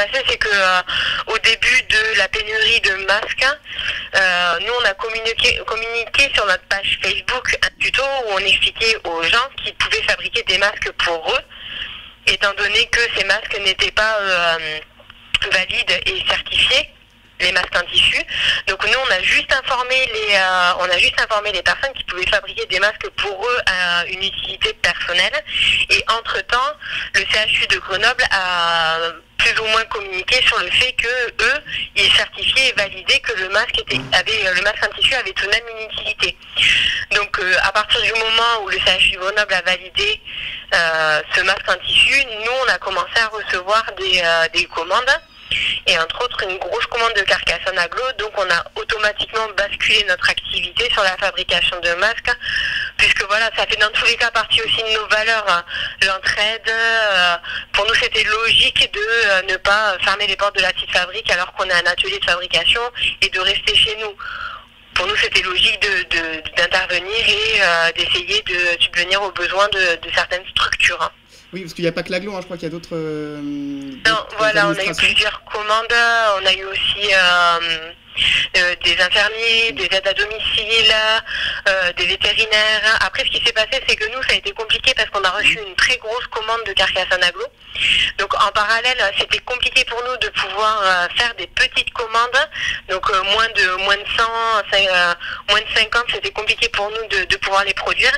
passé, c'est que au début de la pénurie de masques, nous on a communiqué sur notre page Facebook un tuto où on expliquait aux gens qu'ils pouvaient fabriquer des masques pour eux, étant donné que ces masques n'étaient pas valides et certifiés, les masques en tissu. Donc nous on a juste informé les personnes qui pouvaient fabriquer des masques pour eux à une utilité personnelle. Et entre-temps, le CHU de Grenoble a plus ou moins communiqué sur le fait que eux, ils certifiaient et validaient que le masque en tissu avait tout de même une utilité. Donc à partir du moment où le CHU de Grenoble a validé ce masque en tissu, nous on a commencé à recevoir des commandes. Et entre autres une grosse commande de Carcassonne Aglo, donc on a automatiquement basculé notre activité sur la fabrication de masques, puisque voilà, ça fait dans tous les cas partie aussi de nos valeurs, hein. L'entraide, pour nous c'était logique de ne pas fermer les portes de la petite fabrique alors qu'on a un atelier de fabrication et de rester chez nous. Pour nous c'était logique d'intervenir et d'essayer de subvenir aux besoins de certaines structures, hein. Oui, parce qu'il n'y a pas que l'aglo, hein, je crois qu'il y a d'autres. Non, voilà, on a eu plusieurs commandes. On a eu aussi des infirmiers, des aides à domicile, des vétérinaires. Après, ce qui s'est passé, c'est que nous, ça a été compliqué parce qu'on a reçu une très grosse commande de Carcassonne Aglo. Donc, en parallèle, c'était compliqué pour nous de pouvoir faire des petites commandes. Donc, moins de 100, moins de 50, c'était compliqué pour nous de pouvoir les produire.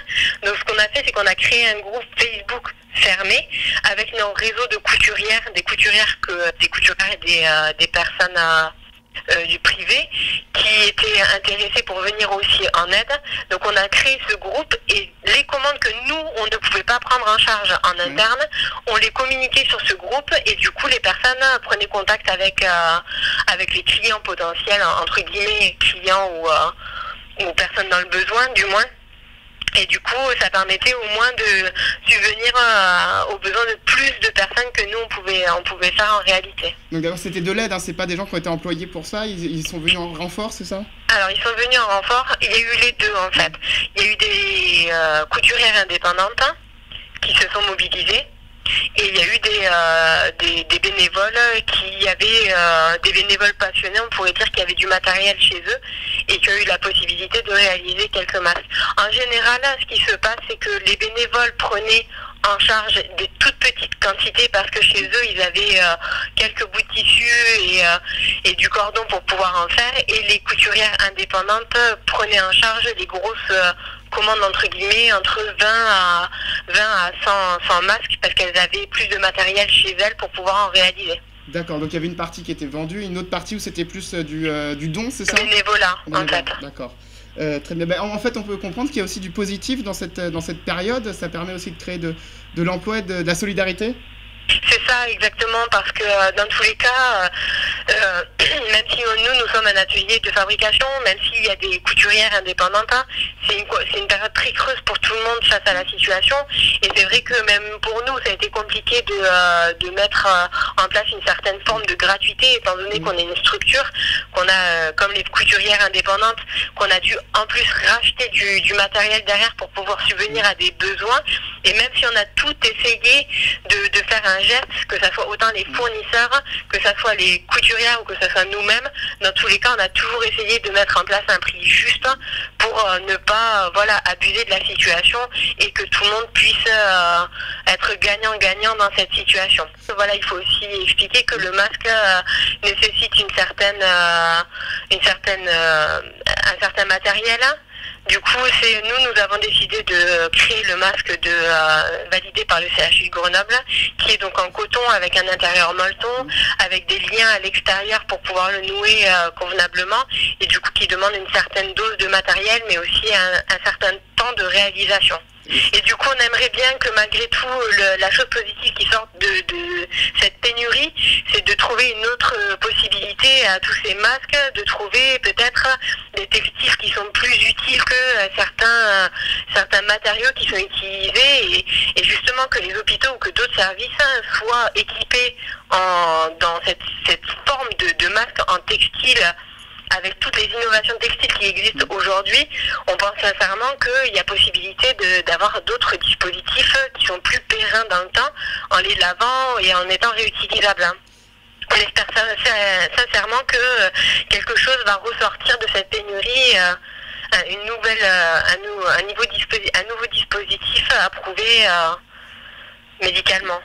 Donc, ce qu'on a fait, c'est qu'on a créé un groupe Facebook fermé avec nos réseaux de couturières, des couturières et des personnes du privé qui étaient intéressés pour venir aussi en aide. Donc on a créé ce groupe et les commandes que nous on ne pouvait pas prendre en charge en interne, on les communiquait sur ce groupe et du coup les personnes prenaient contact avec les clients potentiels, entre guillemets clients ou personnes dans le besoin du moins. Et du coup, ça permettait au moins de subvenir aux besoins de plus de personnes que nous, on pouvait faire en réalité. Donc d'abord, c'était de l'aide, hein, c'est pas des gens qui ont été employés pour ça, ils sont venus en renfort, c'est ça? Alors, ils sont venus en renfort, il y a eu les deux en fait. Il y a eu des couturières indépendantes qui se sont mobilisées. Et il y a eu des bénévoles qui avaient des bénévoles passionnés, on pourrait dire qu'il y avait du matériel chez eux et qui ont eu la possibilité de réaliser quelques masques. En général, ce qui se passe, c'est que les bénévoles prenaient en charge des toutes petites quantités parce que chez eux, ils avaient quelques bouts de tissu et du cordon pour pouvoir en faire. Et les couturières indépendantes prenaient en charge les grosses commandes entre guillemets entre 20 à 100 masques parce qu'elles avaient plus de matériel chez elles pour pouvoir en réaliser. D'accord, donc il y avait une partie qui était vendue, une autre partie où c'était plus du don, c'est ça? Bénévolat, en fait. D'accord. Très bien. En fait, on peut comprendre qu'il y a aussi du positif dans cette période. Ça permet aussi de créer de l'emploi et de la solidarité. C'est ça, exactement, parce que dans tous les cas, même si nous sommes un atelier de fabrication, même s'il y a des couturières indépendantes, hein, c'est une période très creuse pour tout le monde face à la situation. Et c'est vrai que même pour nous, ça a été compliqué de mettre en place une certaine forme de gratuité, étant donné qu'on est une structure, qu'on a, comme les couturières indépendantes, qu'on a dû en plus racheter du matériel derrière pour pouvoir subvenir à des besoins. Et même si on a tout essayé de faire un geste, que ce soit autant les fournisseurs, que ce soit les couturières ou que ce soit nous-mêmes, dans tous les cas, on a toujours essayé de mettre en place un prix juste pour ne pas abuser de la situation et que tout le monde puisse être gagnant-gagnant dans cette situation. Voilà, il faut aussi expliquer que le masque nécessite un certain matériel. Du coup, nous avons décidé de créer le masque validé par le CHU de Grenoble, qui est donc en coton avec un intérieur molleton, avec des liens à l'extérieur pour pouvoir le nouer convenablement, et du coup qui demande une certaine dose de matériel, mais aussi un certain temps de réalisation. Et du coup, on aimerait bien que malgré tout, la chose positive qui sort de cette pénurie, c'est de trouver une autre possibilité à tous ces masques, de trouver peut-être des textiles qui sont plus utiles que certains matériaux qui sont utilisés et justement que les hôpitaux ou que d'autres services soient équipés dans cette forme de masque en textile. Avec toutes les innovations textiles qui existent aujourd'hui, on pense sincèrement qu'il y a possibilité d'avoir d'autres dispositifs qui sont plus périns dans le temps, en les lavant et en étant réutilisables. On espère sincèrement que quelque chose va ressortir de cette pénurie, une nouvelle, un nouveau dispositif approuvé médicalement.